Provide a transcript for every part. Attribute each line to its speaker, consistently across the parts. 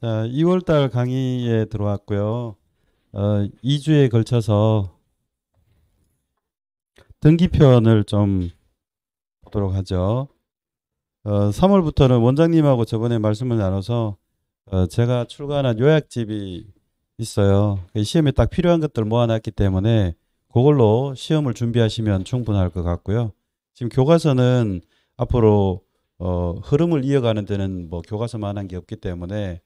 Speaker 1: 자, 2월달 강의에 들어왔고요. 2주에 걸쳐서 등기편을 좀 보도록 하죠. 3월부터는 원장님하고 저번에 말씀을 나눠서 제가 출간한 요약집이 있어요. 시험에 딱 필요한 것들 모아놨기 때문에 그걸로 시험을 준비하시면 충분할 것 같고요. 지금 교과서는 앞으로 흐름을 이어가는 데는 뭐 교과서만한 게 없기 때문에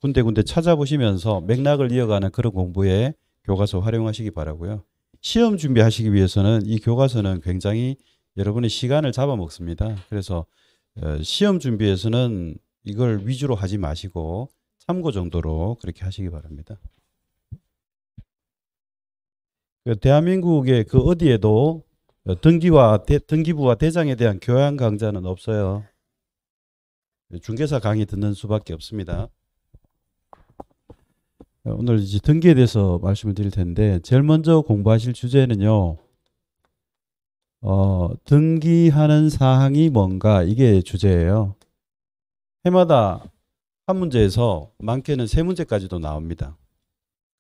Speaker 1: 군데군데 찾아보시면서 맥락을 이어가는 그런 공부에 교과서 활용하시기 바라고요. 시험 준비하시기 위해서는 이 교과서는 굉장히 여러분의 시간을 잡아먹습니다. 그래서 시험 준비에서는 이걸 위주로 하지 마시고 참고 정도로 그렇게 하시기 바랍니다. 대한민국의 그 어디에도 등기부와 대장에 대한 교양 강좌는 없어요. 중개사 강의 듣는 수밖에 없습니다. 오늘 이제 등기에 대해서 말씀을 드릴 텐데 제일 먼저 공부하실 주제는요. 등기하는 사항이 뭔가 이게 주제예요. 해마다 한 문제에서 많게는 세 문제까지도 나옵니다.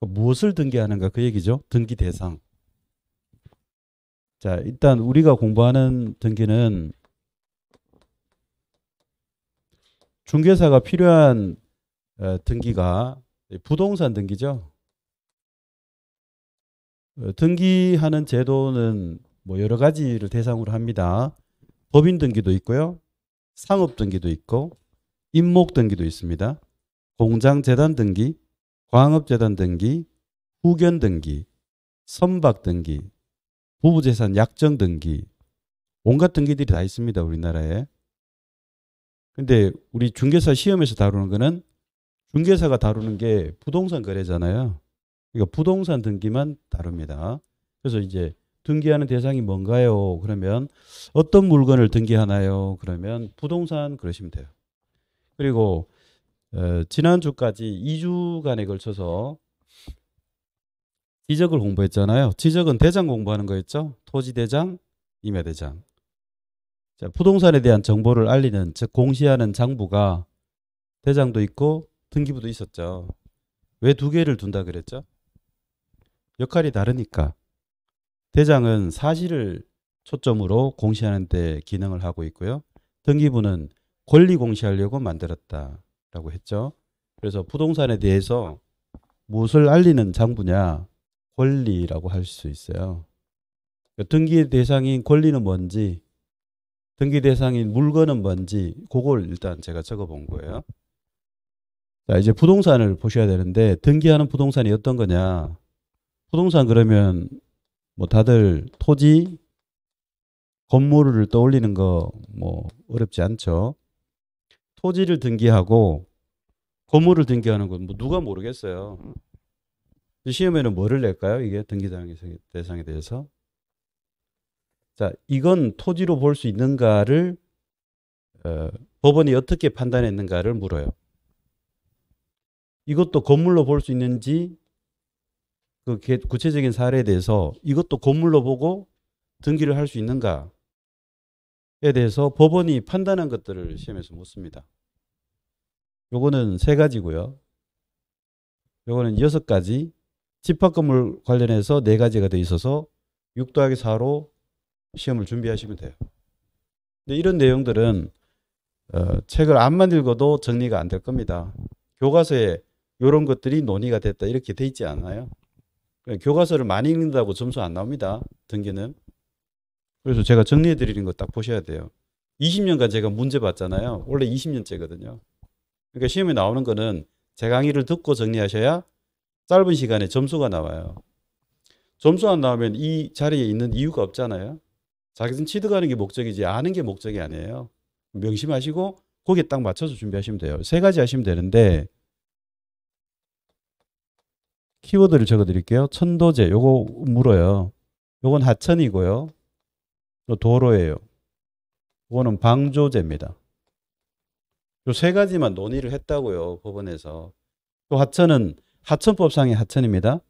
Speaker 1: 무엇을 등기하는가 그 얘기죠. 등기 대상. 자, 일단 우리가 공부하는 등기는 중개사가 필요한 등기가 부동산 등기죠. 등기하는 제도는 뭐 여러 가지를 대상으로 합니다. 법인 등기도 있고요. 상업 등기도 있고 임목 등기도 있습니다. 공장 재단 등기, 광업 재단 등기, 후견 등기, 선박 등기, 부부재산 약정 등기, 온갖 등기들이 다 있습니다. 우리나라에. 근데 우리 중개사 시험에서 다루는 거는 중개사가 다루는 게 부동산 거래잖아요. 그러니까 부동산 등기만 다룹니다. 그래서 이제 등기하는 대상이 뭔가요? 그러면 어떤 물건을 등기하나요? 그러면 부동산 그러시면 돼요. 그리고 지난주까지 2주간에 걸쳐서 지적을 공부했잖아요. 지적은 대장 공부하는 거였죠. 토지대장, 임야대장. 자, 부동산에 대한 정보를 알리는, 즉 공시하는 장부가 대장도 있고 등기부도 있었죠. 왜 두 개를 둔다 그랬죠? 역할이 다르니까. 대장은 사실을 초점으로 공시하는 데 기능을 하고 있고요. 등기부는 권리 공시하려고 만들었다라고 했죠. 그래서 부동산에 대해서 무엇을 알리는 장부냐? 권리라고 할 수 있어요. 등기 대상인 권리는 뭔지, 등기 대상인 물건은 뭔지 그걸 일단 제가 적어 본 거예요. 자, 이제 부동산을 보셔야 되는데 등기하는 부동산이 어떤 거냐? 부동산 그러면 뭐 다들 토지, 건물을 떠올리는 거 뭐 어렵지 않죠. 토지를 등기하고 건물을 등기하는 건 뭐 누가 모르겠어요. 시험에는 뭐를 낼까요? 이게 등기 대상에 대해서. 자, 이건 토지로 볼 수 있는가를 법원이 어떻게 판단했는가를 물어요. 이것도 건물로 볼 수 있는지 그 구체적인 사례에 대해서 이것도 건물로 보고 등기를 할 수 있는가에 대해서 법원이 판단한 것들을 시험에서 묻습니다. 요거는 세 가지고요. 요거는 6가지, 집합건물 관련해서 4가지가 돼 있어서 6 더하기 4로 시험을 준비하시면 돼요. 근데 이런 내용들은 책을 안만 읽어도 정리가 안 될 겁니다. 교과서에 이런 것들이 논의가 됐다 이렇게 돼 있지 않아요. 교과서를 많이 읽는다고 점수 안 나옵니다. 등기는. 그래서 제가 정리해 드리는 거 딱 보셔야 돼요. 20년간 제가 문제 봤잖아요. 원래 20년째거든요. 그러니까 시험에 나오는 거는 제 강의를 듣고 정리하셔야 짧은 시간에 점수가 나와요. 점수 안 나오면 이 자리에 있는 이유가 없잖아요. 자기는 취득하는 게 목적이지 아는 게 목적이 아니에요. 명심하시고 거기에 딱 맞춰서 준비하시면 돼요. 3가지 하시면 되는데 키워드를 적어 드릴게요. 천도제 요거 물어요. 요건 하천이고요. 또 도로예요. 요거는 방조제입니다. 요 3가지만 논의를 했다고요. 법원에서. 또 하천은 하천법상의 하천입니다.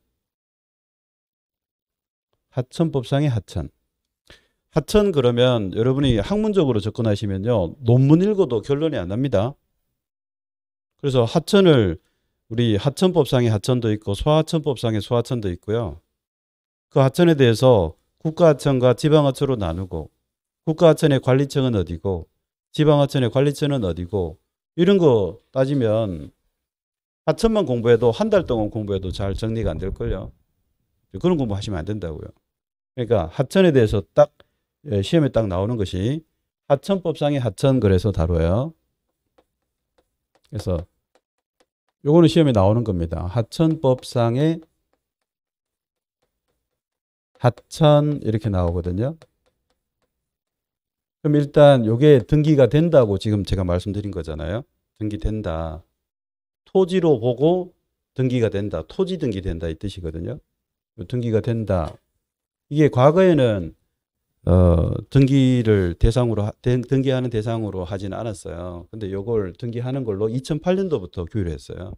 Speaker 1: 하천법상의 하천. 하천 그러면 여러분이 학문적으로 접근하시면요. 논문 읽어도 결론이 안 납니다. 그래서 하천을 우리 하천법상의 하천도 있고 소하천법상의 소하천도 있고요. 그 하천에 대해서 국가하천과 지방하천으로 나누고 국가하천의 관리청은 어디고 지방하천의 관리청은 어디고 이런 거 따지면 하천만 공부해도 한 달 동안 공부해도 잘 정리가 안 될걸요. 그런 공부하시면 안 된다고요. 그러니까 하천에 대해서 딱 시험에 딱 나오는 것이 하천법상의 하천 그래서 다뤄요. 그래서 요거는 시험에 나오는 겁니다. 하천법상의 하천 이렇게 나오거든요. 그럼 일단 요게 등기가 된다고 지금 제가 말씀드린 거잖아요. 등기된다. 토지로 보고 등기가 된다. 토지 등기된다 이 뜻이거든요. 등기가 된다. 이게 과거에는 등기를 대상으로 등기하는 대상으로 하지는 않았어요. 근데 요걸 등기하는 걸로 2008년도부터 규율을 했어요.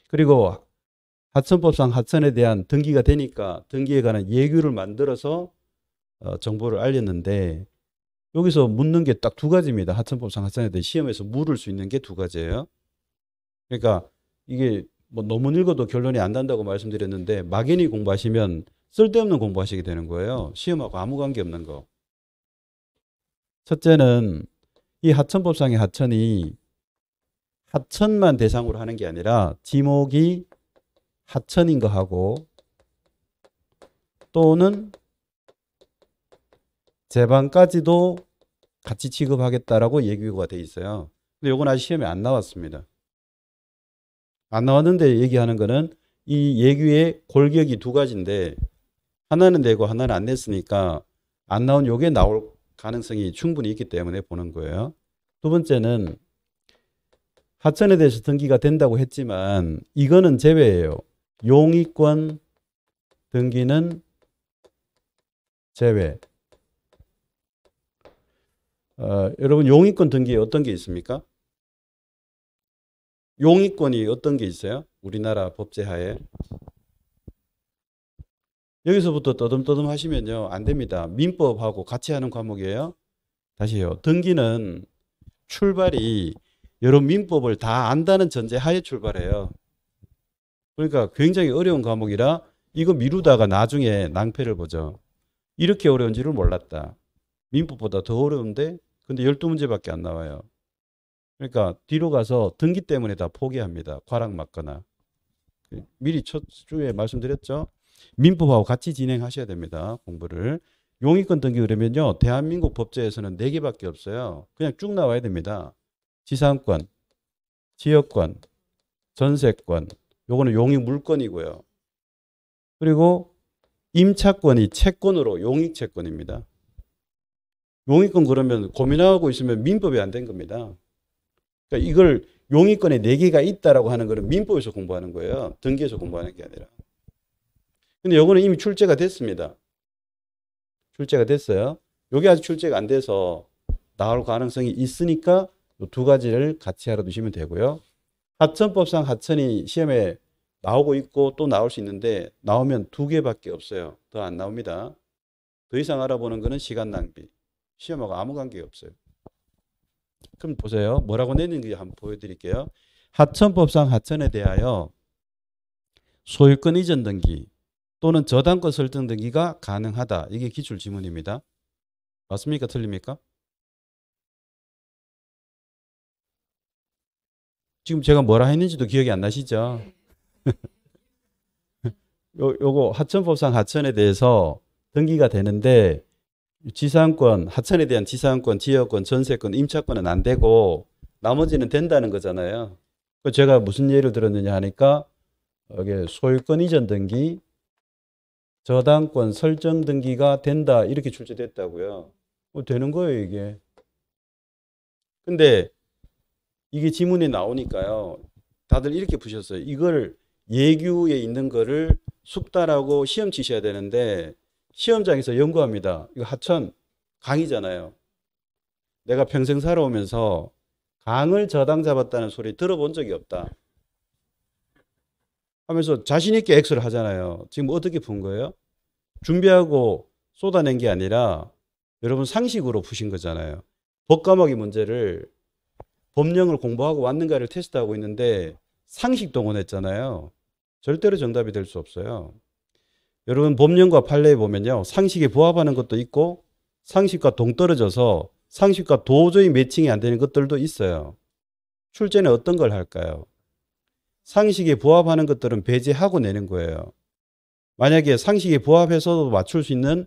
Speaker 1: 그리고 하천법상 하천에 대한 등기가 되니까 등기에 관한 예규를 만들어서 정보를 알렸는데 여기서 묻는 게 딱 두 가지입니다. 하천법상 하천에 대해 시험에서 물을 수 있는 게 두 가지예요. 그러니까 이게 뭐 너무 읽어도 결론이 안 난다고 말씀드렸는데 막연히 공부하시면 쓸데없는 공부하시게 되는 거예요. 시험하고 아무 관계없는 거. 첫째는 이 하천법상의 하천이 하천만 대상으로 하는 게 아니라 지목이 하천인 거 하고 또는 제방까지도 같이 취급하겠다라고 예규가 돼 있어요. 근데 요건 아직 시험에 안 나왔습니다. 안 나왔는데 얘기하는 거는 이 예규의 골격이 두 가지인데 하나는 내고 하나는 안 냈으니까 안 나온 요게 나올 가능성이 충분히 있기 때문에 보는 거예요. 두 번째는 하천에 대해서 등기가 된다고 했지만 이거는 제외예요. 용의권 등기는 제외. 여러분 용의권 등기에 어떤 게 있습니까? 용의권이 어떤 게 있어요? 우리나라 법제하에. 여기서부터 떠듬떠듬 하시면요. 안 됩니다. 민법하고 같이 하는 과목이에요. 다시요. 등기는 출발이 여러 민법을 다 안다는 전제하에 출발해요. 그러니까 굉장히 어려운 과목이라 이거 미루다가 나중에 낭패를 보죠. 이렇게 어려운 줄을 몰랐다. 민법보다 더 어려운데 근데 12문제밖에 안 나와요. 그러니까 뒤로 가서 등기 때문에 다 포기합니다. 과락 맞거나. 미리 첫 주에 말씀드렸죠. 민법하고 같이 진행하셔야 됩니다. 공부를. 용의권 등기 그러면요. 대한민국 법제에서는 4개밖에 없어요. 그냥 쭉 나와야 됩니다. 지상권, 지역권, 전세권. 요거는 용의 물권이고요. 그리고 임차권이 채권으로 용익채권입니다. 용의권 그러면 고민하고 있으면 민법이 안 된 겁니다. 그러니까 이걸 용의권에 4개가 있다라고 하는 거는 민법에서 공부하는 거예요. 등기에서 공부하는 게 아니라. 근데 요거는 이미 출제가 됐습니다. 출제가 됐어요. 요게 아직 출제가 안 돼서 나올 가능성이 있으니까 이 두 가지를 같이 알아두시면 되고요. 하천법상 하천이 시험에 나오고 있고 또 나올 수 있는데 나오면 2개밖에 없어요. 더 안 나옵니다. 더 이상 알아보는 거는 시간 낭비. 시험하고 아무 관계가 없어요. 그럼 보세요. 뭐라고 내는지 한번 보여드릴게요. 하천법상 하천에 대하여 소유권 이전 등기 또는 저당권 설정 등기가 가능하다. 이게 기출 지문입니다. 맞습니까? 틀립니까? 지금 제가 뭐라 했는지도 기억이 안 나시죠? 요거 하천법상 하천에 대해서 등기가 되는데 지상권, 하천에 대한 지상권, 지역권, 전세권, 임차권은 안 되고 나머지는 된다는 거잖아요. 제가 무슨 예를 들었느냐 하니까 여기 소유권 이전 등기, 저당권 설정 등기가 된다 이렇게 출제됐다고요. 되는 거예요 이게. 근데 이게 지문에 나오니까요. 다들 이렇게 푸셨어요. 이걸 예규에 있는 거를 숙달하고 시험 치셔야 되는데 시험장에서 연구합니다. 이거 하천 강이잖아요. 내가 평생 살아오면서 강을 저당 잡았다는 소리 들어본 적이 없다. 하면서 자신 있게 X를 하잖아요. 지금 어떻게 푼 거예요? 준비하고 쏟아낸 게 아니라 여러분 상식으로 푸신 거잖아요. 법과목의 문제를 법령을 공부하고 왔는가를 테스트하고 있는데 상식 동원했잖아요. 절대로 정답이 될 수 없어요. 여러분 법령과 판례에 보면요. 상식에 부합하는 것도 있고 상식과 동떨어져서 상식과 도저히 매칭이 안 되는 것들도 있어요. 출제는 어떤 걸 할까요? 상식에 부합하는 것들은 배제하고 내는 거예요. 만약에 상식에 부합해서도 맞출 수 있는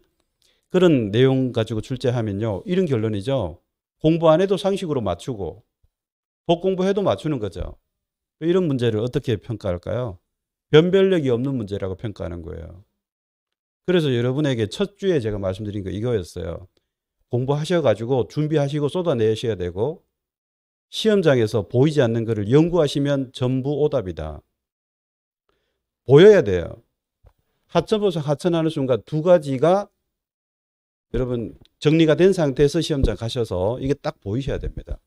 Speaker 1: 그런 내용 가지고 출제하면요. 이런 결론이죠. 공부 안 해도 상식으로 맞추고 법 공부해도 맞추는 거죠. 이런 문제를 어떻게 평가할까요? 변별력이 없는 문제라고 평가하는 거예요. 그래서 여러분에게 첫 주에 제가 말씀드린 거 이거였어요. 공부하셔가지고 준비하시고 쏟아내셔야 되고 시험장에서 보이지 않는 것을 연구하시면 전부 오답이다. 보여야 돼요. 하천보서 하천하는 순간 두 가지가 여러분 정리가 된 상태에서 시험장 가셔서 이게 딱 보이셔야 됩니다.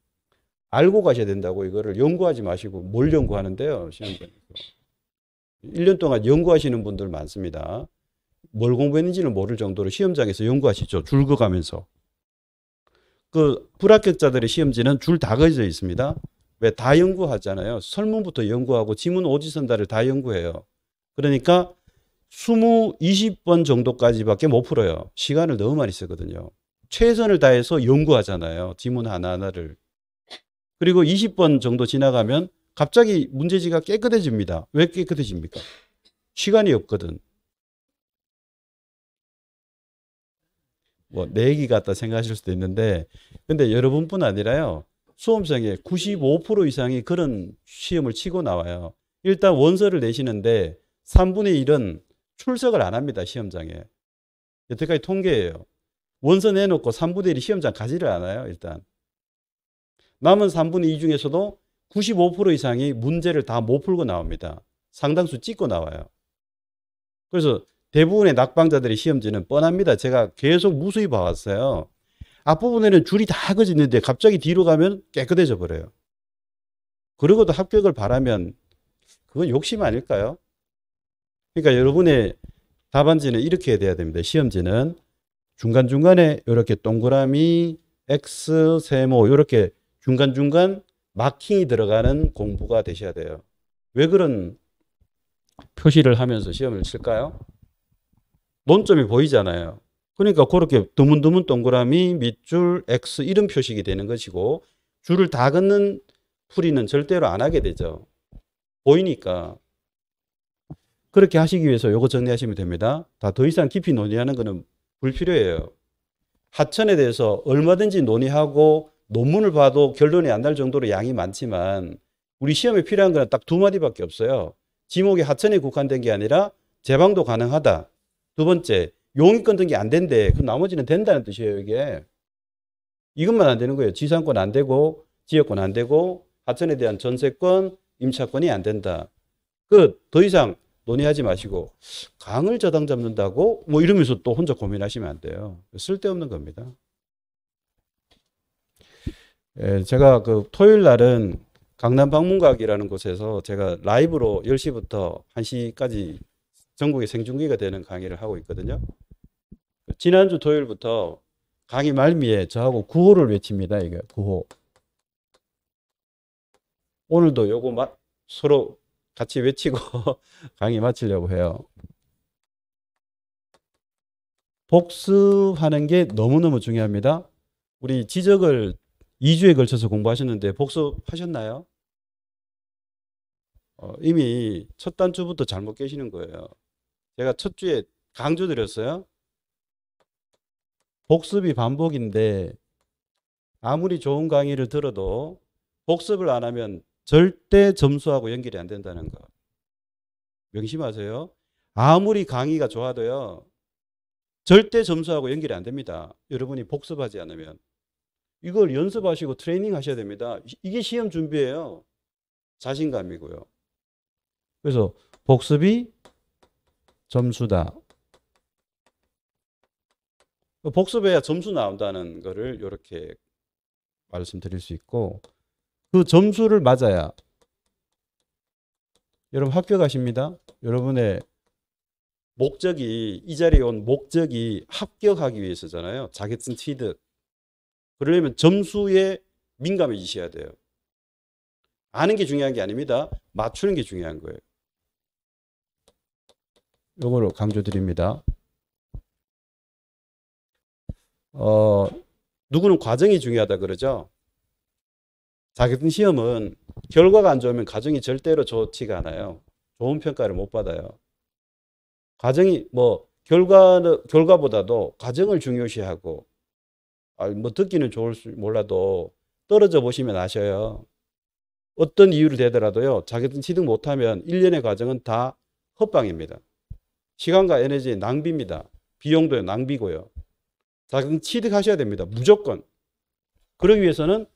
Speaker 1: 알고 가셔야 된다고 이거를 연구하지 마시고 뭘 연구하는데요. 시험장에서. 1년 동안 연구하시는 분들 많습니다. 뭘 공부했는지는 모를 정도로 시험장에서 연구하시죠. 줄 그어가면서. 그 불합격자들의 시험지는 줄 다 그어져 있습니다. 왜? 다 연구하잖아요. 설문부터 연구하고 지문 오지선다를 다 연구해요. 그러니까 20번 정도까지밖에 못 풀어요. 시간을 너무 많이 쓰거든요. 최선을 다해서 연구하잖아요. 지문 하나하나를. 그리고 20번 정도 지나가면 갑자기 문제지가 깨끗해집니다. 왜 깨끗해집니까? 시간이 없거든. 뭐 내 얘기 같다 생각하실 수도 있는데 근데 여러분뿐 아니라요. 수험생의 95% 이상이 그런 시험을 치고 나와요. 일단 원서를 내시는데 3분의 1은 출석을 안 합니다. 시험장에. 여태까지 통계예요. 원서 내놓고 3분의 1이 시험장 가지를 않아요. 일단. 남은 3분의 2 중에서도 95% 이상이 문제를 다 못 풀고 나옵니다. 상당수 찍고 나와요. 그래서 대부분의 낙방자들의 시험지는 뻔합니다. 제가 계속 무수히 봐왔어요. 앞부분에는 줄이 다 그어져 있는데 갑자기 뒤로 가면 깨끗해져 버려요. 그러고도 합격을 바라면 그건 욕심 아닐까요? 그러니까 여러분의 답안지는 이렇게 돼야 됩니다. 시험지는 중간중간에 이렇게 동그라미, X, 세모 이렇게 중간중간 마킹이 들어가는 공부가 되셔야 돼요. 왜 그런 표시를 하면서 시험을 칠까요? 논점이 보이잖아요. 그러니까 그렇게 드문드문 동그라미, 밑줄, X 이런 표식이 되는 것이고 줄을 다 긋는 풀이는 절대로 안 하게 되죠. 보이니까. 그렇게 하시기 위해서 요거 정리하시면 됩니다. 다 더 이상 깊이 논의하는 거는 불필요해요. 하천에 대해서 얼마든지 논의하고 논문을 봐도 결론이 안 날 정도로 양이 많지만 우리 시험에 필요한 거는 딱 두 마디밖에 없어요. 지목이 하천에 국한된 게 아니라 재방도 가능하다. 두 번째, 용익권 등기 안 된대. 그럼 나머지는 된다는 뜻이에요, 이게. 이것만 안 되는 거예요. 지상권 안 되고, 지역권 안 되고, 하천에 대한 전세권, 임차권이 안 된다. 더 이상 논의하지 마시고, 강을 저당 잡는다고? 뭐 이러면서 또 혼자 고민하시면 안 돼요. 쓸데없는 겁니다. 제가 그 토요일 날은 강남 방문각이라는 곳에서 제가 라이브로 10시부터 1시까지 전국에 생중계가 되는 강의를 하고 있거든요. 지난주 토요일부터 강의 말미에 저하고 구호를 외칩니다. 이게 구호. 오늘도 요거 서로 같이 외치고 강의 마치려고 해요. 복습하는 게 너무너무 중요합니다. 우리 지적을 2주에 걸쳐서 공부하셨는데 복습하셨나요? 이미 첫 단추부터 잘못 깨시는 거예요. 제가 첫 주에 강조드렸어요. 복습이 반복인데 아무리 좋은 강의를 들어도 복습을 안 하면 절대 점수하고 연결이 안 된다는 거. 명심하세요. 아무리 강의가 좋아도요. 절대 점수하고 연결이 안 됩니다. 여러분이 복습하지 않으면. 이걸 연습하시고 트레이닝 하셔야 됩니다. 이게 시험 준비예요. 자신감이고요. 그래서 복습이 점수다. 복습해야 점수 나온다는 거를 이렇게 말씀드릴 수 있고 그 점수를 맞아야 여러분 합격하십니다. 여러분의 목적이 이 자리에 온 목적이 합격하기 위해서잖아요. 자격증 취득. 그러려면 점수에 민감해지셔야 돼요. 아는 게 중요한 게 아닙니다. 맞추는 게 중요한 거예요. 요거를 강조드립니다. 누구는 과정이 중요하다 그러죠. 자격증 시험은 결과가 안 좋으면 과정이 절대로 좋지가 않아요. 좋은 평가를 못 받아요. 과정이 결과보다도 과정을 중요시하고 뭐 듣기는 좋을 수 몰라도 떨어져 보시면 아셔요. 어떤 이유를 대더라도요. 자격증 취득 못하면 1년의 과정은 다 헛방입니다. 시간과 에너지의 낭비입니다. 비용도 낭비고요. 자격증 취득하셔야 됩니다. 무조건. 그러기 위해서는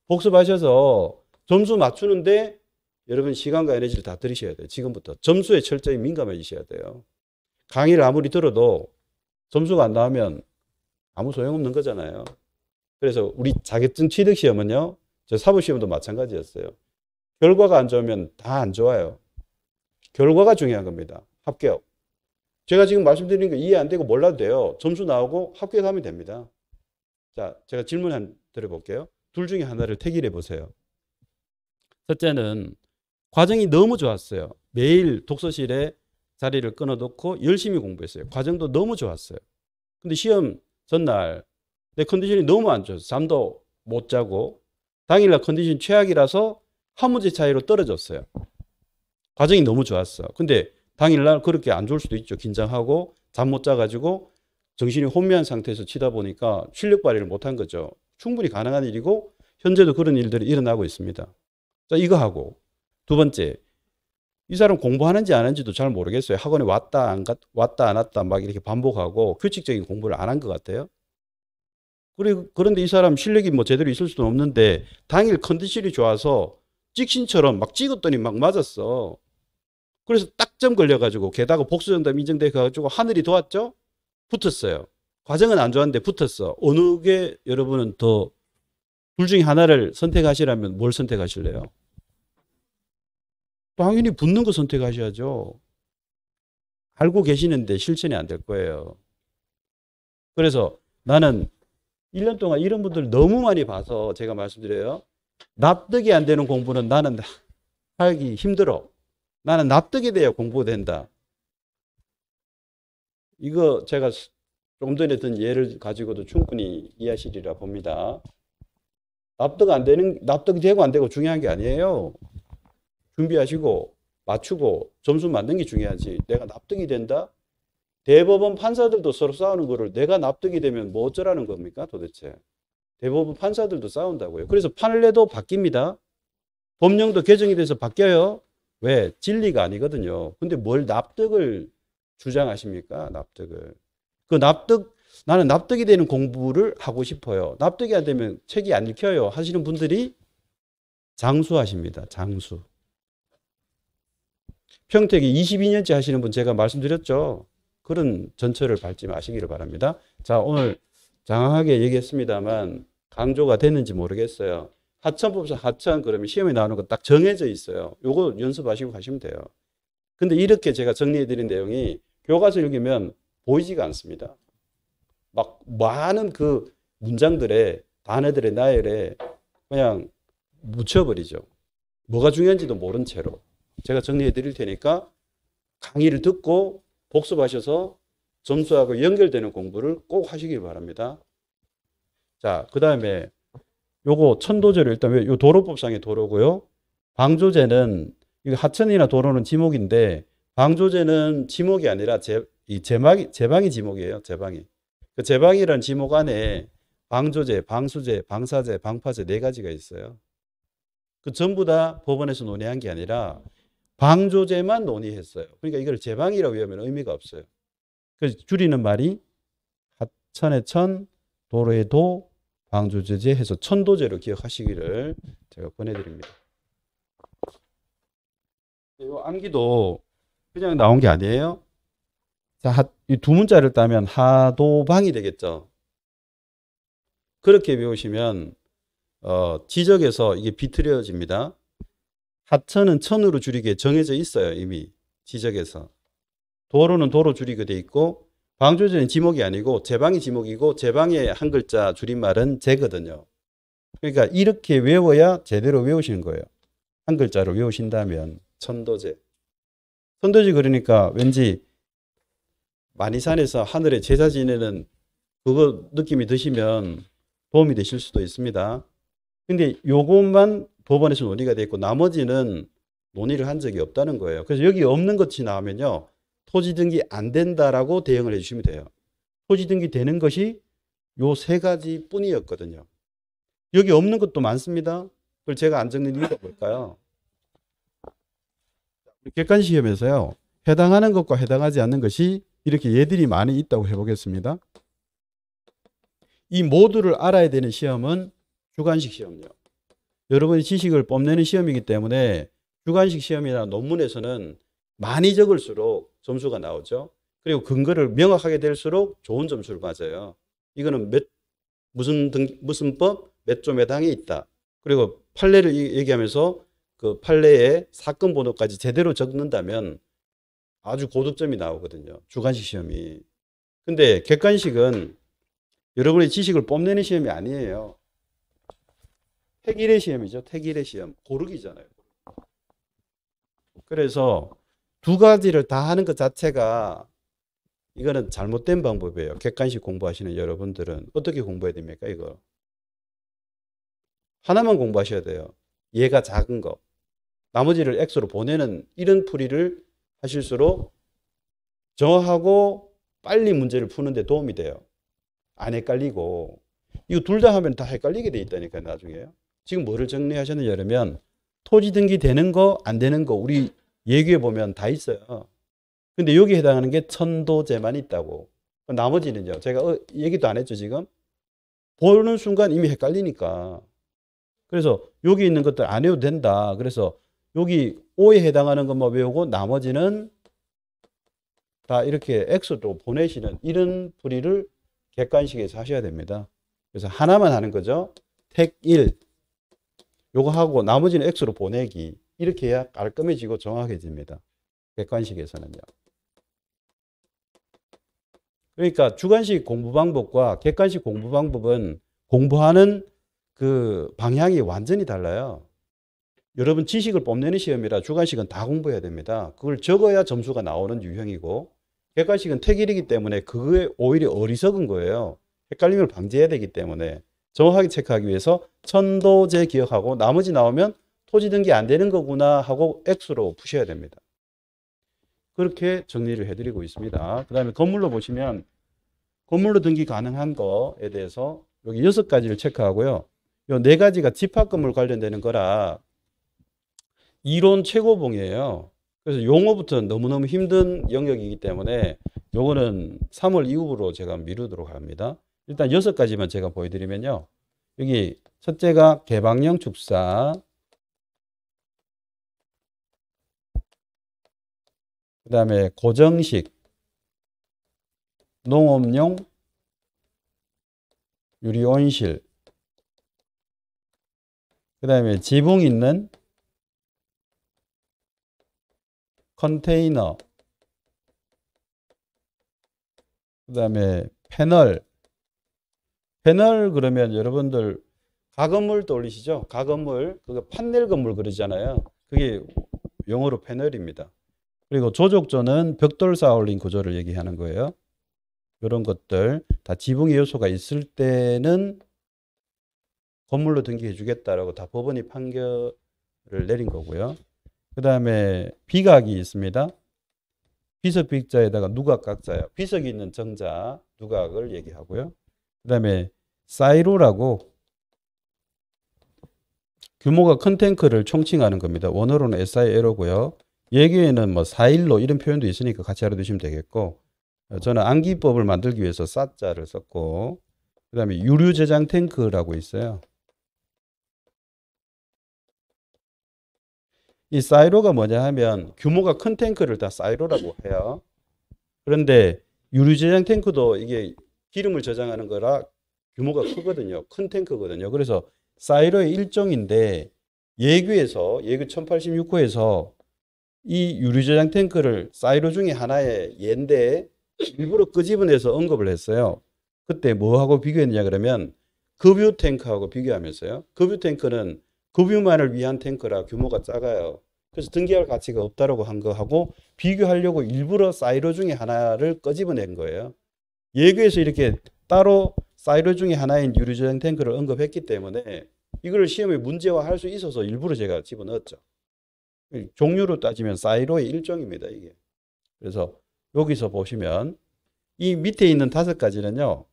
Speaker 1: 복습하셔서 점수 맞추는데 여러분 시간과 에너지를 다 들이셔야 돼요. 지금부터. 점수에 철저히 민감해지셔야 돼요. 강의를 아무리 들어도 점수가 안 나오면 아무 소용없는 거잖아요. 그래서 우리 자격증 취득 시험은요. 저 사법시험도 마찬가지였어요. 결과가 안 좋으면 다 안 좋아요. 결과가 중요한 겁니다. 합격. 제가 지금 말씀드리는 거 이해 안 되고 몰라도 돼요. 점수 나오고 합격하면 됩니다. 자, 제가 질문 한 드려볼게요. 둘 중에 하나를 택일해 보세요. 첫째는 과정이 너무 좋았어요. 매일 독서실에 자리를 끊어놓고 열심히 공부했어요. 과정도 너무 좋았어요. 근데 시험 전날 내 컨디션이 너무 안 좋았어요. 잠도 못 자고 당일날 컨디션 최악이라서 한 문제 차이로 떨어졌어요. 과정이 너무 좋았어. 근데 당일날 그렇게 안 좋을 수도 있죠. 긴장하고 잠 못 자가지고 정신이 혼미한 상태에서 치다 보니까 실력 발휘를 못한 거죠. 충분히 가능한 일이고 현재도 그런 일들이 일어나고 있습니다. 자, 이거 하고 두 번째, 이 사람 공부하는지 안 하는지도 잘 모르겠어요. 학원에 왔다 안 왔다 막 이렇게 반복하고 규칙적인 공부를 안 한 것 같아요. 그런데 이 사람 실력이 뭐 제대로 있을 수도 없는데 당일 컨디션이 좋아서 찍신처럼 막 찍었더니 막 맞았어. 그래서 딱점 걸려가지고 게다가 복수정답 인정돼 가지고 하늘이 도왔죠. 붙었어요. 과정은 안 좋았는데 붙었어. 어느 게 여러분은 더 둘 중에 하나를 선택하시라면 뭘 선택하실래요? 당연히 붙는 거 선택하셔야죠. 알고 계시는데 실천이 안 될 거예요. 그래서 나는 1년 동안 이런 분들 너무 많이 봐서 제가 말씀드려요. 납득이 안 되는 공부는 나는 하기 힘들어. 나는 납득이 돼야 공부가 된다. 이거 제가 조금 전에 든 예를 가지고도 충분히 이해하시리라 봅니다. 납득이 되고 안 되고 중요한 게 아니에요. 준비하시고 맞추고 점수 맞는 게 중요하지. 내가 납득이 된다? 대법원 판사들도 서로 싸우는 거를 내가 납득이 되면 뭐 어쩌라는 겁니까 도대체. 대법원 판사들도 싸운다고요. 그래서 판례도 바뀝니다. 법령도 개정이 돼서 바뀌어요. 왜? 진리가 아니거든요. 근데 뭘 납득을 주장하십니까? 납득을. 나는 납득이 되는 공부를 하고 싶어요. 납득이 안 되면 책이 안 읽혀요. 하시는 분들이 장수하십니다. 장수. 평택이 22년째 하시는 분 제가 말씀드렸죠. 그런 전철을 밟지 마시기를 바랍니다. 자, 오늘 장황하게 얘기했습니다만 강조가 됐는지 모르겠어요. 하천법상 하천 그러면 시험에 나오는 거 딱 정해져 있어요. 요거 연습하시고 가시면 돼요. 근데 이렇게 제가 정리해 드린 내용이 교과서 읽으면 보이지가 않습니다. 막 많은 그 문장들의 단어들의 나열에 그냥 묻혀버리죠. 뭐가 중요한지도 모른 채로. 제가 정리해 드릴 테니까 강의를 듣고 복습하셔서 점수하고 연결되는 공부를 꼭 하시기 바랍니다. 자, 그 다음에 요거 천도제를 일단 요 도로법상의 도로고요. 방조제는 이거 하천이나 도로는 지목인데 방조제는 지목이 아니라 제방이 지목이에요. 제방이. 그 제방이라는 지목 안에 방조제, 방수제, 방사제, 방파제 네 가지가 있어요. 그 전부 다 법원에서 논의한 게 아니라 방조제만 논의했어요. 그러니까 이걸 제방이라고 하면 의미가 없어요. 그래서 줄이는 말이 하천의 천, 도로의 도, 방조제제 해서 천도제로 기억하시기를 제가 권해드립니다. 이 암기도 그냥 나온 게 아니에요. 자, 이 두 문자를 따면 하도방이 되겠죠. 그렇게 배우시면 지적에서 이게 비틀어집니다. 하천은 천으로 줄이게 정해져 있어요. 이미 지적에서. 도로는 도로 줄이게 돼 있고 방조제는 지목이 아니고 제방이 지목이고 제방의 한 글자 줄임말은 제거든요. 그러니까 이렇게 외워야 제대로 외우시는 거예요. 한 글자로 외우신다면 천도제. 천도제 그러니까 왠지 만이산에서 하늘에 제사 지내는 그거 느낌이 드시면 도움이 되실 수도 있습니다. 근데 요것만 법원에서 논의가 돼 있고 나머지는 논의를 한 적이 없다는 거예요. 그래서 여기 없는 것이 나오면요. 토지 등기 안 된다라고 대응을 해주시면 돼요. 토지 등기 되는 것이 요 세 가지 뿐이었거든요. 여기 없는 것도 많습니다. 그걸 제가 안 적는 이유가 뭘까요? 객관 시험에서요. 해당하는 것과 해당하지 않는 것이 이렇게 예들이 많이 있다고 해보겠습니다. 이 모두를 알아야 되는 시험은 주관식 시험이요. 여러분이 지식을 뽐내는 시험이기 때문에 주관식 시험이나 논문에서는 많이 적을수록 점수가 나오죠. 그리고 근거를 명확하게 될수록 좋은 점수를 맞아요. 이거는 무슨 법, 몇 조 몇 항에 있다. 그리고 판례를 얘기하면서 그 판례의 사건 번호까지 제대로 적는다면 아주 고득점이 나오거든요. 주관식 시험이. 근데 객관식은 여러분의 지식을 뽐내는 시험이 아니에요. 택일의 시험이죠. 택일의 시험. 고르기잖아요. 그래서 두 가지를 다 하는 것 자체가 이거는 잘못된 방법이에요. 객관식 공부하시는 여러분들은 어떻게 공부해야 됩니까? 이거 하나만 공부하셔야 돼요. 얘가 작은 거. 나머지를 X로 보내는 이런 풀이를 하실수록 정확하고 빨리 문제를 푸는 데 도움이 돼요. 안 헷갈리고. 이거 둘 다 하면 다 헷갈리게 돼 있다니까요. 나중에요. 지금 뭐를 정리하셨느냐면 토지 등기 되는 거 안 되는 거 우리 예규에 보면 다 있어요. 근데 여기에 해당하는 게 천도제만 있다고. 나머지는요. 제가 얘기도 안 했죠. 지금. 보는 순간 이미 헷갈리니까. 그래서 여기 있는 것들 안 해도 된다. 그래서 여기 5에 해당하는 것만 외우고 나머지는 다 이렇게 X로 보내시는 이런 풀이를 객관식에서 하셔야 됩니다. 그래서 하나만 하는 거죠. 택 1. 요거 하고 나머지는 X로 보내기. 이렇게 해야 깔끔해지고 정확해집니다. 객관식에서는요. 그러니까 주관식 공부 방법과 객관식 공부 방법은 공부하는 그 방향이 완전히 달라요. 여러분 지식을 뽐내는 시험이라 주관식은 다 공부해야 됩니다. 그걸 적어야 점수가 나오는 유형이고 객관식은 택일이기 때문에 그거에 오히려 어리석은 거예요. 헷갈림을 방지해야 되기 때문에 정확하게 체크하기 위해서 천도제 기억하고 나머지 나오면 토지 등기 안 되는 거구나 하고 X로 푸셔야 됩니다. 그렇게 정리를 해드리고 있습니다. 그 다음에 건물로 보시면 건물로 등기 가능한 거에 대해서 여기 6가지를 체크하고요. 요 4가지가 집합건물 관련되는 거라 이론 최고봉이에요. 그래서 용어부터 너무너무 힘든 영역이기 때문에 요거는 3월 이후로 제가 미루도록 합니다. 일단 6가지만 제가 보여드리면요. 여기 첫째가 개방형 축사, 그 다음에 고정식, 농업용 유리온실, 그 다음에 지붕 있는 컨테이너, 그 다음에 패널 그러면 여러분들 가건물 떠올리시죠? 가건물, 그거 판넬 건물 그러잖아요. 그게 영어로 패널입니다. 그리고 조족조는 벽돌 쌓아 올린 구조를 얘기하는 거예요. 이런 것들 다 지붕의 요소가 있을 때는 건물로 등기해 주겠다라고 다 법원이 판결을 내린 거고요. 그 다음에 비각이 있습니다. 비석비자에다가 누각각자요. 비석이 있는 정자 누각을 얘기하고요. 그 다음에 사이로라고 규모가 큰 탱크를 총칭하는 겁니다. 원어로는 SILO고요. 예규에는 뭐 4일로 이런 표현도 있으니까 같이 알아두시면 되겠고 저는 암기법을 만들기 위해서 사자를 썼고 그 다음에 유류 저장 탱크라고 있어요. 이 사이로가 뭐냐 하면 규모가 큰 탱크를 다 사이로라고 해요. 그런데 유류 저장 탱크도 이게 기름을 저장하는 거라 규모가 크거든요. 큰 탱크거든요. 그래서 사이로의 일종인데 예규에서 예규 1086호에서 이 유류 저장 탱크를 사이로 중에 하나의 예인데 일부러 끄집어내서 언급을 했어요. 그때 뭐하고 비교했냐 그러면 급유 탱크하고 비교하면서요. 급유 탱크는 급유만을 위한 탱크라 규모가 작아요. 그래서 등기할 가치가 없다라고 한 거하고 비교하려고 일부러 사이로 중에 하나를 끄집어낸 거예요. 예규에서 이렇게 따로 사이로 중에 하나인 유리저장 탱크를 언급했기 때문에 이걸 시험에 문제화할 수 있어서 일부러 제가 집어넣었죠. 종류로 따지면 사이로의 일종입니다, 이게. 그래서 여기서 보시면 이 밑에 있는 5가지는요.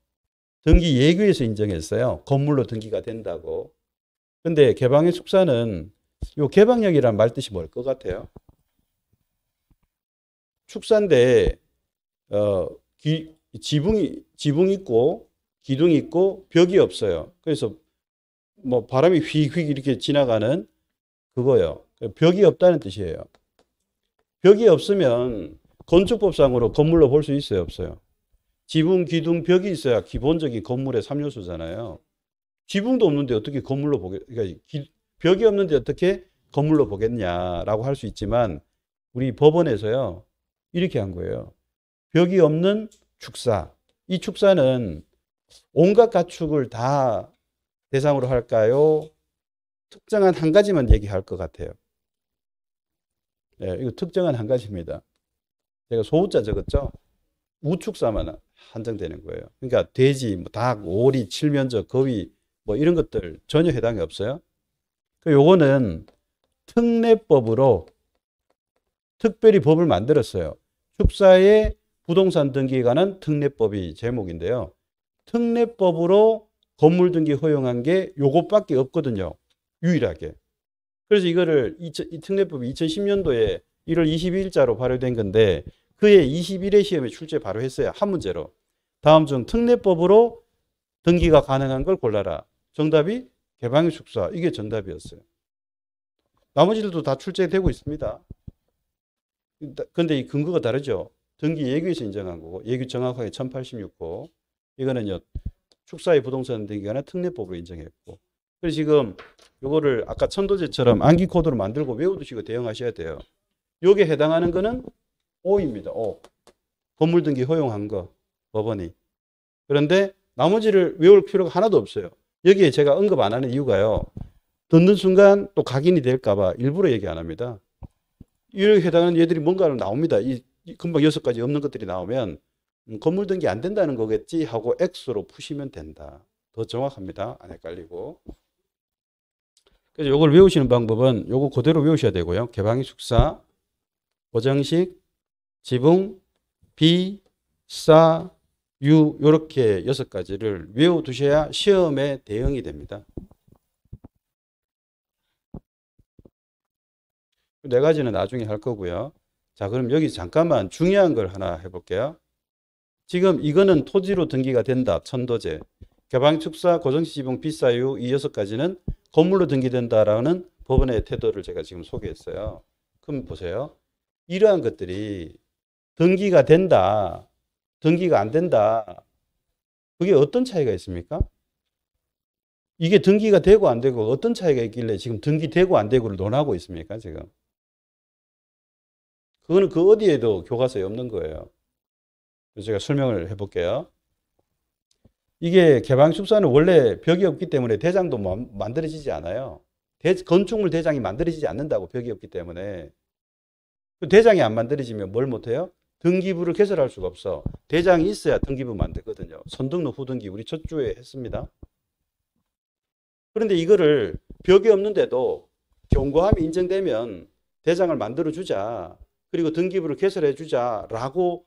Speaker 1: 등기 예규에서 인정했어요. 건물로 등기가 된다고. 근데 개방의 축사는 요 개방력이란 말 뜻이 뭘 것 같아요? 축사인데 지붕 있고 기둥이 있고 벽이 없어요. 그래서 뭐 바람이 휙휙 이렇게 지나가는 그거요. 벽이 없다는 뜻이에요. 벽이 없으면 건축법상으로 건물로 볼 수 있어요, 없어요? 지붕, 기둥, 벽이 있어야 기본적인 건물의 3요소잖아요. 지붕도 없는데 어떻게 건물로 그러니까 벽이 없는데 어떻게 건물로 보겠냐라고 할 수 있지만 우리 법원에서요. 이렇게 한 거예요. 벽이 없는 축사. 이 축사는 온갖 가축을 다 대상으로 할까요? 특정한 한 가지만 얘기할 것 같아요. 네, 이거 특정한 한 가지입니다. 제가 소우자 적었죠? 우축사만 한정되는 거예요. 그러니까 돼지, 닭, 오리, 칠면조, 거위 뭐 이런 것들 전혀 해당이 없어요. 요거는 특례법으로 특별히 법을 만들었어요. 축사의 부동산 등기에 관한 특례법이 제목인데요. 특례법으로 건물 등기 허용한 게 요것밖에 없거든요. 유일하게. 그래서 이거를 이 특례법이 2010년도에 1월 22일자로 발효된 건데 그해 21회 시험에 출제 바로 했어요. 한 문제로. 다음 중 특례법으로 등기가 가능한 걸 골라라. 정답이 개방의 축사. 이게 정답이었어요. 나머지들도 다 출제되고 있습니다. 근데 이 근거가 다르죠. 등기 예규에서 인정한 거고 예규 정확하게 1086호. 이거는요. 축사의 부동산 등기가 특례법으로 인정했고. 그래서 지금 요거를 아까 천도제처럼 암기 코드로 만들고 외워두시고 대응하셔야 돼요. 요게 해당하는 거는 O입니다. O. 건물 등기 허용한 거 법원이. 그런데 나머지를 외울 필요가 하나도 없어요. 여기에 제가 언급 안 하는 이유가요. 듣는 순간 또 각인이 될까 봐 일부러 얘기 안 합니다. 이렇게 해당하는 얘들이 뭔가 나옵니다. 이 금방 6가지 없는 것들이 나오면 건물 등기 안 된다는 거겠지 하고 X로 푸시면 된다. 더 정확합니다. 안 헷갈리고. 그래서 이걸 외우시는 방법은 요거 그대로 외우셔야 되고요. 개방의 축사, 고정식, 지붕, 비, 싸, 유 이렇게 6가지를 외워두셔야 시험에 대응이 됩니다. 4가지는 나중에 할 거고요. 자, 그럼 여기 잠깐만 중요한 걸 하나 해볼게요. 지금 이거는 토지로 등기가 된다. 천도제. 개방축사, 고정식, 지붕, 비싸유 이 6가지는 건물로 등기된다라는 법원의 태도를 제가 지금 소개했어요. 그럼 보세요. 이러한 것들이 등기가 된다. 등기가 안 된다. 그게 어떤 차이가 있습니까? 이게 등기가 되고 안 되고 어떤 차이가 있길래 지금 등기되고 안 되고를 논하고 있습니까? 지금. 그거는 그 어디에도 교과서에 없는 거예요. 그래서 제가 설명을 해볼게요. 이게 개방축사는 원래 벽이 없기 때문에 대장도 만들어지지 않아요. 건축물 대장이 만들어지지 않는다고 벽이 없기 때문에. 대장이 안 만들어지면 뭘 못해요? 등기부를 개설할 수가 없어. 대장이 있어야 등기부 만들거든요. 선등록 후등기 우리 첫 주에 했습니다. 그런데 이거를 벽이 없는데도 경고함이 인정되면 대장을 만들어주자. 그리고 등기부를 개설해주자라고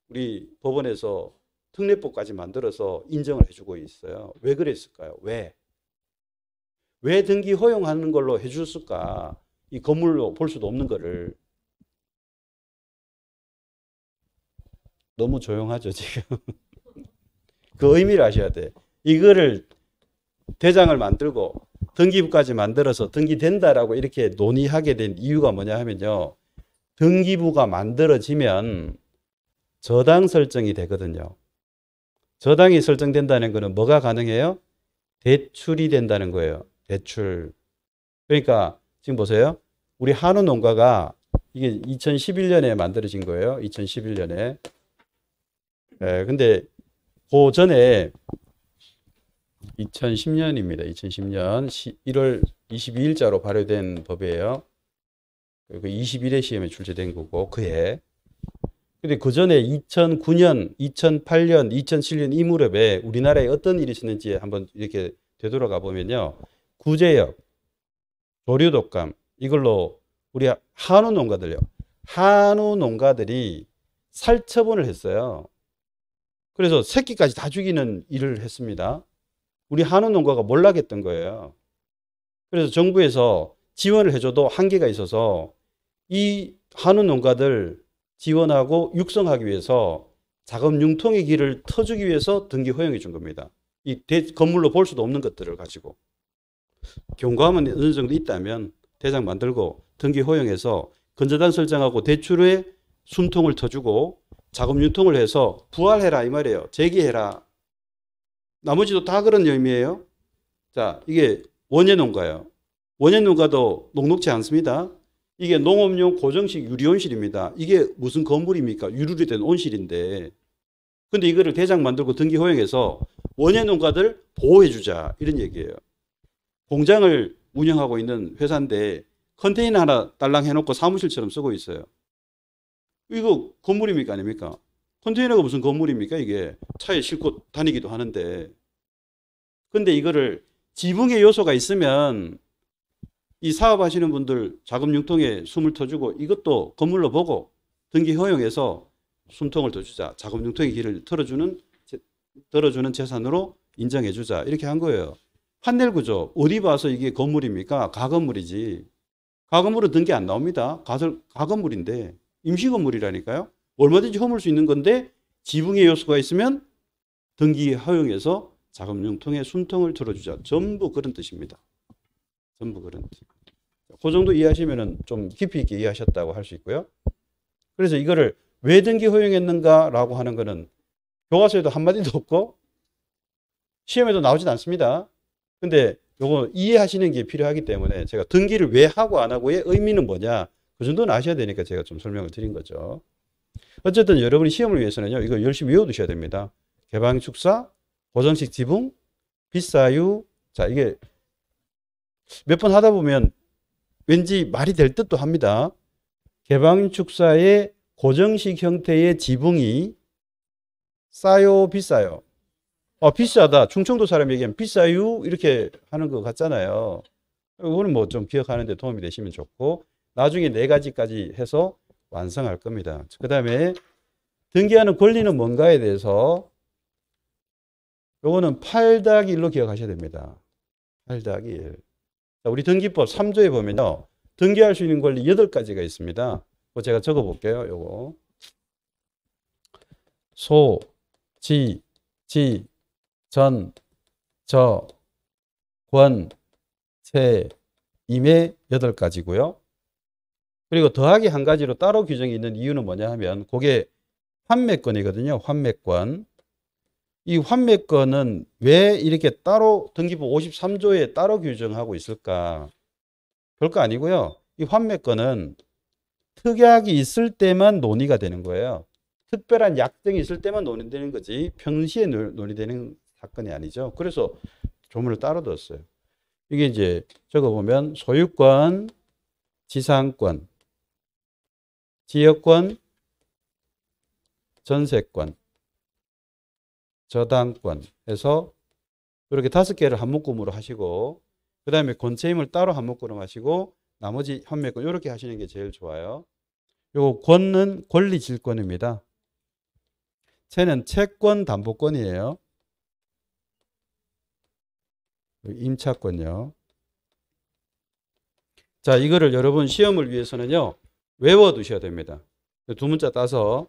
Speaker 1: 우리 법원에서 특례법까지 만들어서 인정을 해주고 있어요. 왜 그랬을까요? 왜 등기 허용하는 걸로 해줬을까? 이 건물로 볼 수도 없는 거를. 너무 조용하죠, 지금. 그 의미를 아셔야 돼. 이거를 대장을 만들고 등기부까지 만들어서 등기된다라고 이렇게 논의하게 된 이유가 뭐냐 하면요. 등기부가 만들어지면 저당 설정이 되거든요. 저당이 설정된다는 것은 뭐가 가능해요? 대출이 된다는 거예요. 대출. 그러니까 지금 보세요. 우리 한우 농가가 이게 2011년에 만들어진 거예요. 2011년에. 근데 그 전에 2010년입니다. 2010년 1월 22일자로 발효된 법이에요. 그 21회 시험에 출제된 거고 그해. 근데 그 전에 2009년, 2008년, 2007년 이 무렵에 우리나라에 어떤 일이 있었는지 한번 이렇게 되돌아가 보면요. 구제역, 조류독감 이걸로 우리 한우 농가들요. 한우 농가들이 살처분을 했어요. 그래서 새끼까지 다 죽이는 일을 했습니다. 우리 한우 농가가 몰락했던 거예요. 그래서 정부에서 지원을 해줘도 한계가 있어서 이 한우 농가들 지원하고 육성하기 위해서 작업 융통의 길을 터주기 위해서 등기 허용해 준 겁니다. 이 건물로 볼 수도 없는 것들을 가지고 경과함은 어느 정도 있다면 대장 만들고 등기 허용해서 건조단 설정하고 대출에 숨통을 터주고 작업 융통을 해서 부활해라 이 말이에요. 재기해라. 나머지도 다 그런 의미예요. 자, 이게 원예농가예요. 원예농가도 녹록지 않습니다. 이게 농업용 고정식 유리온실입니다. 이게 무슨 건물입니까? 유리로 된 온실인데. 근데 이거를 대장 만들고 등기 허용해서 원예농가들 보호해주자 이런 얘기예요. 공장을 운영하고 있는 회사인데 컨테이너 하나 딸랑 해놓고 사무실처럼 쓰고 있어요. 이거 건물입니까? 아닙니까? 컨테이너가 무슨 건물입니까? 이게 차에 싣고 다니기도 하는데. 근데 이거를 지붕의 요소가 있으면 이 사업하시는 분들 작업 융통에 숨을 터주고 이것도 건물로 보고 등기 허용해서 숨통을 더 주자. 작업 융통의 길을 들어주는 재산으로 인정해 주자. 이렇게 한 거예요. 판넬 구조. 어디 봐서 이게 건물입니까? 가건물이지. 가건물은 등기 안 나옵니다. 가건물인데 임시건물이라니까요. 얼마든지 허물 수 있는 건데 지붕의 요소가 있으면 등기 허용해서 작업 융통에 숨통을 들어주자. 전부 그런 뜻입니다. 전부 그런 뜻. 그 정도 이해하시면 좀 깊이 있게 이해하셨다고 할 수 있고요. 그래서 이거를 왜 등기 허용했는가라고 하는 거는 교과서에도 한마디도 없고 시험에도 나오진 않습니다. 근데 요거 이해하시는 게 필요하기 때문에 제가 등기를 왜 하고 안 하고의 의미는 뭐냐 그 정도는 아셔야 되니까 제가 좀 설명을 드린 거죠. 어쨌든 여러분이 시험을 위해서는요 이거 열심히 외워두셔야 됩니다. 개방축사, 고정식 지붕, 빗사유. 자, 이게 몇 번 하다 보면 왠지 말이 될 듯도 합니다. 개방축사의 고정식 형태의 지붕이 싸요, 비싸요? 비싸다. 충청도 사람 얘기하면 비싸요 이렇게 하는 것 같잖아요. 이거는 뭐 좀 기억하는데 도움이 되시면 좋고 나중에 4가지까지 해서 완성할 겁니다. 그 다음에 등기하는 권리는 뭔가에 대해서 요거는 8-1로 기억하셔야 됩니다. 8-1. 자, 우리 등기법 3조에 보면요. 등기할 수 있는 권리 8가지가 있습니다. 그거 제가 적어 볼게요. 요거. 소, 지, 전, 저, 권, 채, 임의 8가지고요. 그리고 더하기 1가지로 따로 규정이 있는 이유는 뭐냐 하면 그게 환매권이거든요. 환매권. 이 환매권은 왜 이렇게 따로 등기부 53조에 따로 규정하고 있을까? 별거 아니고요. 이 환매권은 특약이 있을 때만 논의가 되는 거예요. 특별한 약정이 있을 때만 논의되는 거지 평시에 논의되는 사건이 아니죠. 그래서 조문을 따로 뒀어요. 이게 이제 적어보면 소유권, 지상권, 지역권, 전세권, 저당권 해서 이렇게 5개를 한 묶음으로 하시고 그 다음에 권채임을 따로 한 묶음으로 하시고 나머지 환매권 이렇게 하시는 게 제일 좋아요. 요 권은 권리질권입니다. 채는 채권 담보권이에요. 임차권요. 자, 이거를 여러분 시험을 위해서는요. 외워두셔야 됩니다. 두 문자 따서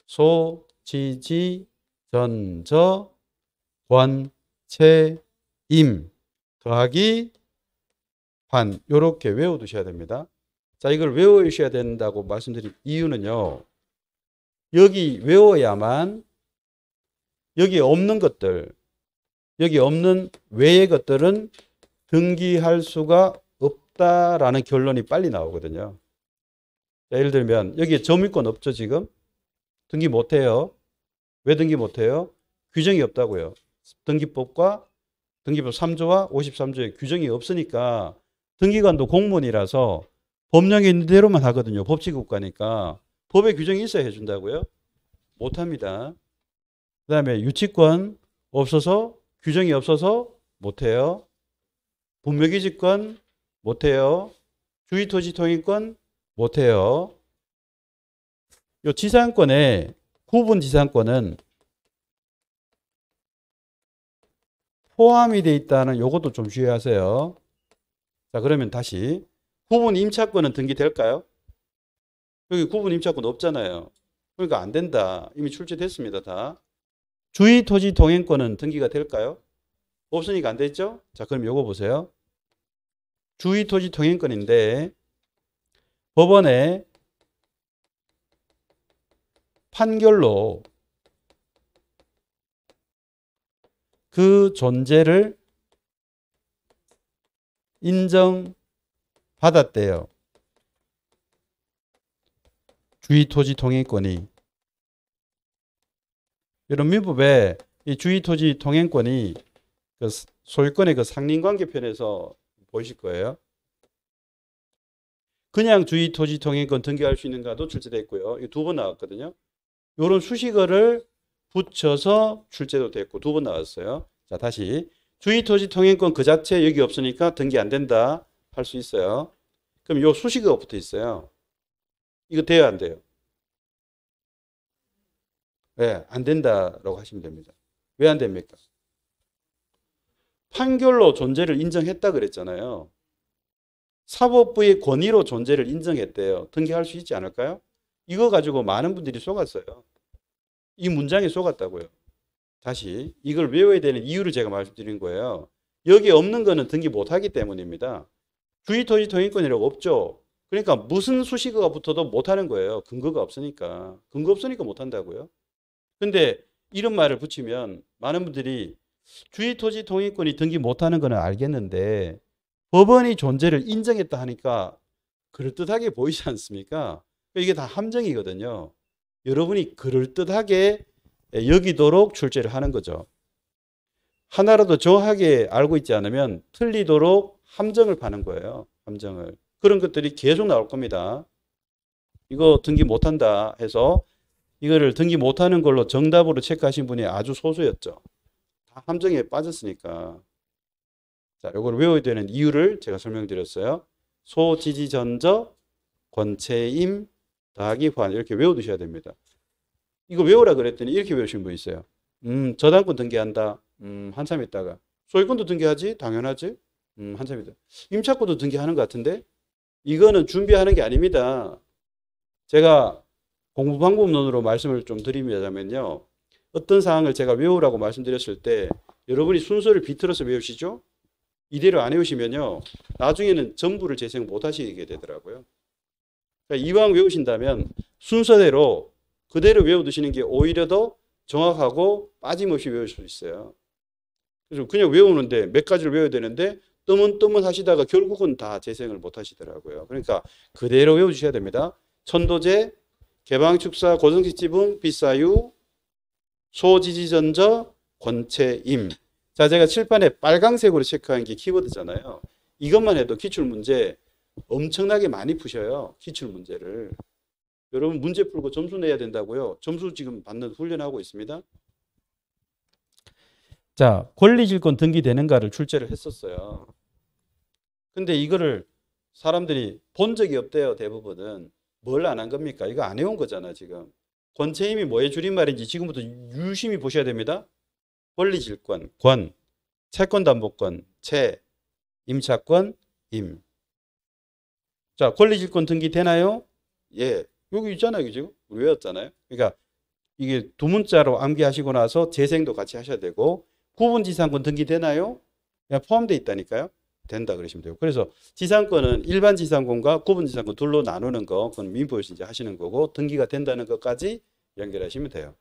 Speaker 1: 소, 지, 전, 저, 권, 채, 임 더하기 환 이렇게 외워두셔야 됩니다. 자, 이걸 외우셔야 된다고 말씀드린 이유는요. 여기 외워야만 여기 없는 것들, 여기 없는 외의 것들은 등기할 수가 없다라는 결론이 빨리 나오거든요. 자, 예를 들면 여기에 점유권 없죠 지금? 등기 못해요. 왜 등기 못해요? 규정이 없다고요. 등기법과 등기법 3조와 53조에 규정이 없으니까 등기관도 공무원이라서 법령에 있는 대로만 하거든요. 법치국가니까. 법에 규정이 있어야 해준다고요? 못합니다. 그 다음에 유치권 없어서 규정이 없어서 못해요. 분묘기지권 못해요. 주의토지통행권 못해요. 요 지상권에 구분지상권은 포함이 되어 있다는 요것도 좀 주의하세요. 자, 그러면 다시 구분임차권은 등기될까요? 여기 구분임차권 없잖아요. 그러니까 안 된다. 이미 출제됐습니다. 다. 주의토지통행권은 등기가 될까요? 없으니까 안 됐죠? 자, 그럼 요거 보세요. 주의토지통행권인데 법원의 판결로 그 존재를 인정받았대요. 주의토지통행권이. 이런 민법에 이 주의토지통행권이 그 소유권의 그 상린관계편에서 보이실 거예요. 그냥 주의토지통행권 등기할 수 있는가도 출제되어 있고요. 이 두 번 나왔거든요. 이런 수식어를 붙여서 출제도 됐고 두 번 나왔어요. 자, 다시 주의토지통행권 그 자체 여기 없으니까 등기 안 된다 할 수 있어요. 그럼 요 수식어가 붙어 있어요. 이거 돼요, 안 돼요? 네, 안 된다라고 하시면 됩니다. 왜 안 됩니까? 판결로 존재를 인정했다 그랬잖아요. 사법부의 권위로 존재를 인정했대요. 등기할 수 있지 않을까요? 이거 가지고 많은 분들이 속았어요. 이 문장에 속았다고요. 다시 이걸 외워야 되는 이유를 제가 말씀드린 거예요. 여기 없는 거는 등기 못하기 때문입니다. 주의토지통행권이라고 없죠. 그러니까 무슨 수식어가 붙어도 못하는 거예요. 근거가 없으니까. 근거 없으니까 못한다고요. 근데 이런 말을 붙이면 많은 분들이 주의토지통행권이 등기 못하는 거는 알겠는데 법원이 존재를 인정했다 하니까 그럴듯하게 보이지 않습니까? 이게 다 함정이거든요. 여러분이 그럴듯하게 여기도록 출제를 하는 거죠. 하나라도 정확하게 알고 있지 않으면 틀리도록 함정을 파는 거예요. 함정을. 그런 것들이 계속 나올 겁니다. 이거 등기 못한다 해서 이거를 등기 못하는 걸로 정답으로 체크하신 분이 아주 소수였죠. 다 함정에 빠졌으니까. 자, 요걸 외워야 되는 이유를 제가 설명드렸어요. 소지지전저 권체임 더하기 환 이렇게 외워두셔야 됩니다. 이거 외우라 그랬더니 이렇게 외우신 분 있어요. 저당권 등기한다. 한참 있다가 소유권도 등기하지? 당연하지? 한참 있다. 임차권도 등기하는 것 같은데 이거는 준비하는 게 아닙니다. 제가 공부방법론으로 말씀을 좀 드리자면요. 어떤 사항을 제가 외우라고 말씀드렸을 때 여러분이 순서를 비틀어서 외우시죠? 이대로 안 외우시면요. 나중에는 전부를 재생 못 하시게 되더라고요. 그러니까 이왕 외우신다면 순서대로 그대로 외워두시는 게 오히려 더 정확하고 빠짐없이 외울 수 있어요. 그래서 그냥 외우는데 몇 가지를 외워야 되는데 뜨문뜨문 하시다가 결국은 다 재생을 못 하시더라고요. 그러니까 그대로 외워주셔야 됩니다. 천도제, 개방축사, 고성지지분, 비사유, 소지지전저, 권체임. 자, 제가 칠판에 빨강색으로 체크한 게 키워드잖아요. 이것만 해도 기출문제 엄청나게 많이 푸셔요. 기출문제를. 여러분 문제 풀고 점수 내야 된다고요. 점수 지금 받는 훈련하고 있습니다. 자, 권리질권 등기되는가를 출제를 했었어요. 근데 이거를 사람들이 본 적이 없대요. 대부분은. 뭘 안 한 겁니까? 이거 안 해온 거잖아 지금. 권체임이 뭐의 줄임말인지 지금부터 유심히 보셔야 됩니다. 권리질권, 권, 채권담보권, 채, 임차권, 임. 자, 권리질권 등기 되나요? 예. 여기 있잖아요. 지금. 외웠잖아요. 그러니까 이게 두 문자로 암기하시고 나서 재생도 같이 하셔야 되고 구분지상권 등기 되나요? 포함되어 있다니까요. 된다 그러시면 돼요. 그래서 지상권은 일반 지상권과 구분지상권 둘로 나누는 거 그건 민법에서 이제 하시는 거고 등기가 된다는 것까지 연결하시면 돼요.